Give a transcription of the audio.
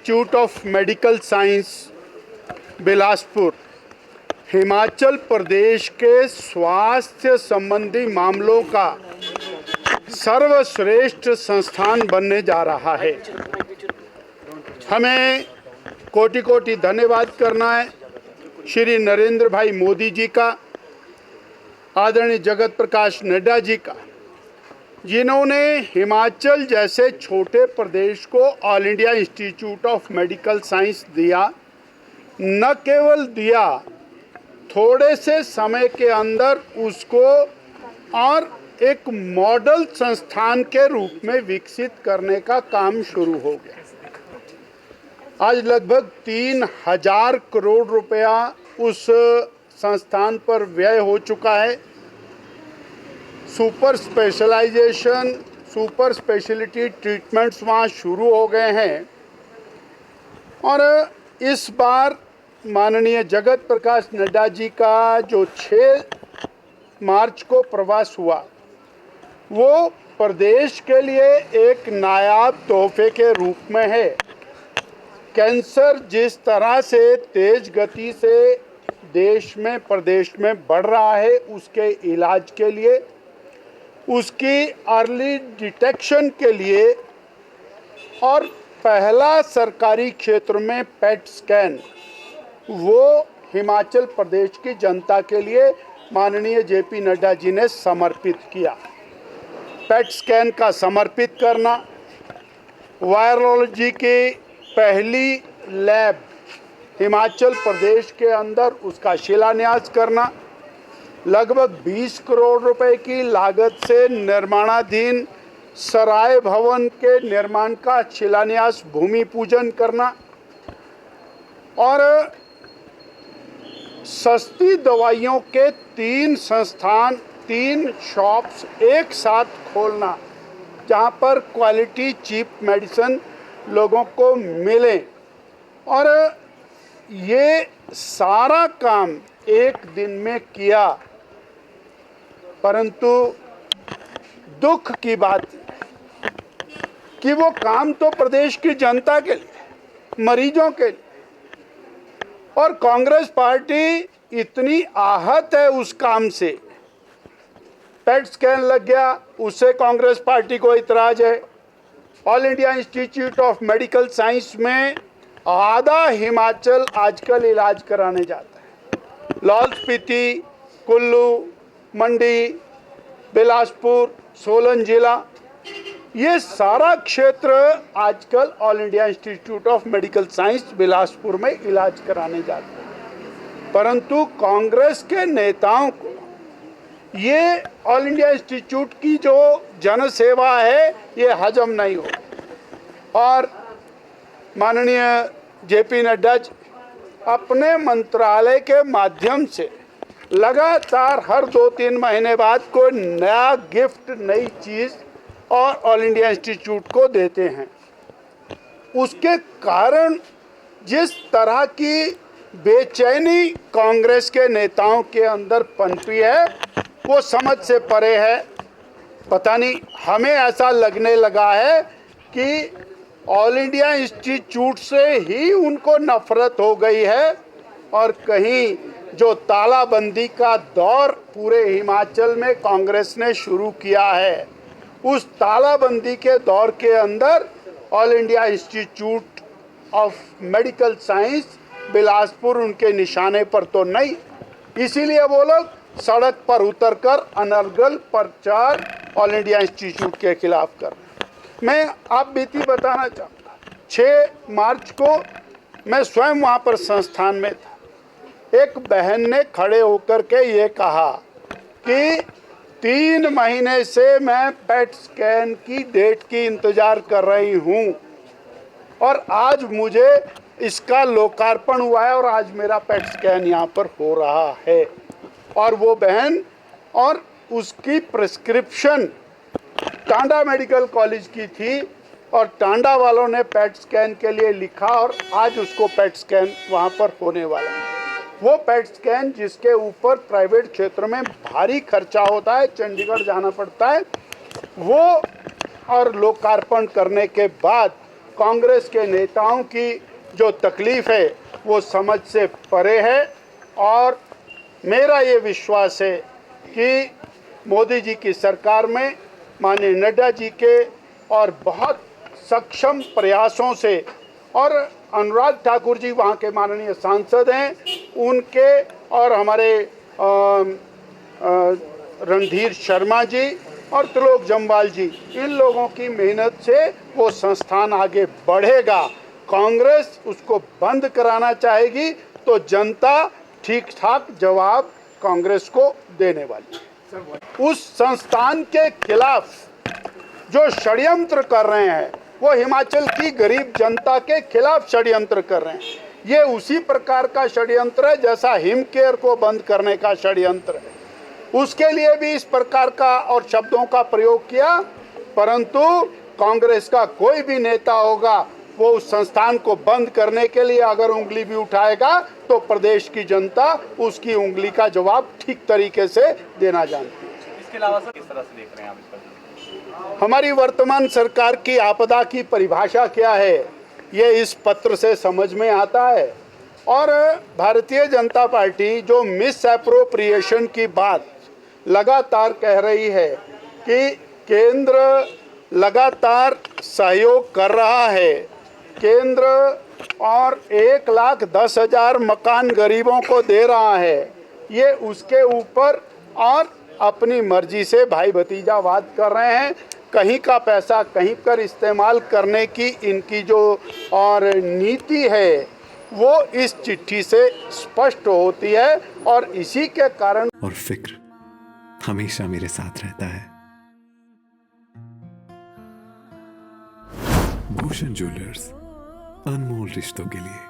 Institute of medical science Bilaspur Himachal Pradesh के स्वास्थ्य संबंधी मामलों का सर्वश्रेष्ठ संस्थान बनने जा रहा है। हमें कोटि कोटि धन्यवाद करना है श्री नरेंद्र भाई मोदी जी का, आदरणीय जगत प्रकाश नड्डा जी का, जिन्होंने हिमाचल जैसे छोटे प्रदेश को all India institute of medical science दिया। न केवल दिया, थोड़े से समय के अंदर उसको और एक मॉडल संस्थान के रूप में विकसित करने का काम शुरू हो गया। आज लगभग 3000 करोड़ रुपया उस संस्थान पर व्यय हो चुका है। Super specialization, super speciality treatments वहाँ शुरू हो गए हैं। और इस बार माननीय जगत प्रकाश नड्डा जी का जो 6 मार्च को प्रवास हुआ, वो प्रदेश के लिए एक नायाब तोहफे के रूप में है। कैंसर जिस तरह से तेज गति से देश में, प्रदेश में बढ़ रहा है, उसके इलाज के लिए, उसकी अर्ली डिटेक्शन के लिए और पहला सरकारी क्षेत्र में पेट स्कैन, वो हिमाचल प्रदेश की जनता के लिए माननीय जेपी नड्डा जी ने समर्पित किया। पेट स्कैन का समर्पित करना, वायरोलॉजी की पहली लैब हिमाचल प्रदेश के अंदर उसका शिलान्यास करना, लगभग 20 करोड़ रुपए की लागत से निर्माणाधीन सराय भवन के निर्माण का शिलान्यास, भूमि पूजन करना और सस्ती दवाइयों के 3 संस्थान, 3 शॉप्स एक साथ खोलना, जहां पर क्वालिटी चीप मेडिसिन लोगों को मिले। और ये सारा काम एक दिन में किया। परंतु दुख की बात कि वो काम तो प्रदेश की जनता के लिए, मरीजों के लिए, और कांग्रेस पार्टी इतनी आहत है उस काम से। पेट स्कैन लग गया, उससे कांग्रेस पार्टी को इतराज है। All India institute of medical science में आधा हिमाचल आजकल इलाज कराने जाता है। लाहौल स्पीति, कुल्लू, मंडी, बिलासपुर, सोलन जिला, ये सारा क्षेत्र आजकल all India institute of medical science Bilaspur में इलाज कराने जाते हैं। परंतु कांग्रेस के नेताओं को ये ऑल इंडिया इंस्टीट्यूट की जो जनसेवा है, ये हजम नहीं हो। और माननीय जेपी नड्डा जी अपने मंत्रालय के माध्यम से लगातार हर 2-3 महीने बाद कोई नया गिफ्ट, नई चीज़ और ऑल इंडिया इंस्टीट्यूट को देते हैं। उसके कारण जिस तरह की बेचैनी कांग्रेस के नेताओं के अंदर पनपी है, वो समझ से परे है। पता नहीं, हमें ऐसा लगने लगा है कि ऑल इंडिया इंस्टीट्यूट से ही उनको नफरत हो गई है। और कहीं जो तालाबंदी का दौर पूरे हिमाचल में कांग्रेस ने शुरू किया है, उस तालाबंदी के दौर के अंदर all India institute of medical science Bilaspur उनके निशाने पर तो नहीं। इसीलिए वो लोग सड़क पर उतरकर अनर्गल प्रचार ऑल इंडिया इंस्टीट्यूट के खिलाफ कर रहे हैं। मैं आप बीती बताना चाहूँगा, 6 मार्च को मैं स्वयं वहाँ पर संस्थान में था। एक बहन ने खड़े होकर के ये कहा कि 3 महीने से मैं पेट स्कैन की डेट की इंतज़ार कर रही हूँ और आज मुझे इसका लोकार्पण हुआ है और आज मेरा पेट स्कैन यहाँ पर हो रहा है। और वो बहन और उसकी प्रिस्क्रिप्शन टांडा मेडिकल कॉलेज की थी और टांडा वालों ने पेट स्कैन के लिए लिखा और आज उसको पेट स्कैन वहाँ पर होने वाला है। वो पेट स्कैन जिसके ऊपर प्राइवेट क्षेत्र में भारी खर्चा होता है, चंडीगढ़ जाना पड़ता है, वो और लोकार्पण करने के बाद कांग्रेस के नेताओं की जो तकलीफ है वो समझ से परे है। और मेरा ये विश्वास है कि मोदी जी की सरकार में माननीय नड्डा जी के और बहुत सक्षम प्रयासों से, और अनुराग ठाकुर जी वहाँ के माननीय सांसद हैं, उनके और हमारे रणधीर शर्मा जी और त्रिलोक जम्वाल जी, इन लोगों की मेहनत से वो संस्थान आगे बढ़ेगा। कांग्रेस उसको बंद कराना चाहेगी तो जनता ठीक ठाक जवाब कांग्रेस को देने वाली है। उस संस्थान के खिलाफ जो षड्यंत्र कर रहे हैं वो हिमाचल की गरीब जनता के खिलाफ षड्यंत्र कर रहे हैं। ये उसी प्रकार का षड्यंत्र है जैसा हिमकेयर को बंद करने का षड्यंत्र है। उसके लिए भी इस प्रकार का और शब्दों का प्रयोग किया, परंतु कांग्रेस का कोई भी नेता होगा वो उस संस्थान को बंद करने के लिए अगर उंगली भी उठाएगा तो प्रदेश की जनता उसकी उंगली का जवाब ठीक तरीके से देना जानती है। इसके अलावा सर किस तरह से देख रहे हैं आप इसका? हमारी वर्तमान सरकार की आपदा की परिभाषा क्या है ये इस पत्र से समझ में आता है। और भारतीय जनता पार्टी जो मिस एप्रोप्रिएशन की बात लगातार कह रही है कि केंद्र लगातार सहयोग कर रहा है, केंद्र और 1,10,000 मकान गरीबों को दे रहा है, ये उसके ऊपर और अपनी मर्जी से भाई भतीजावाद कर रहे हैं। कहीं का पैसा कहीं पर इस्तेमाल करने की इनकी जो और नीति है वो इस चिट्ठी से स्पष्ट होती है और इसी के कारण और फिक्र हमेशा मेरे साथ रहता है। भूषण ज्वेलर्स, अनमोल रिश्तों के लिए।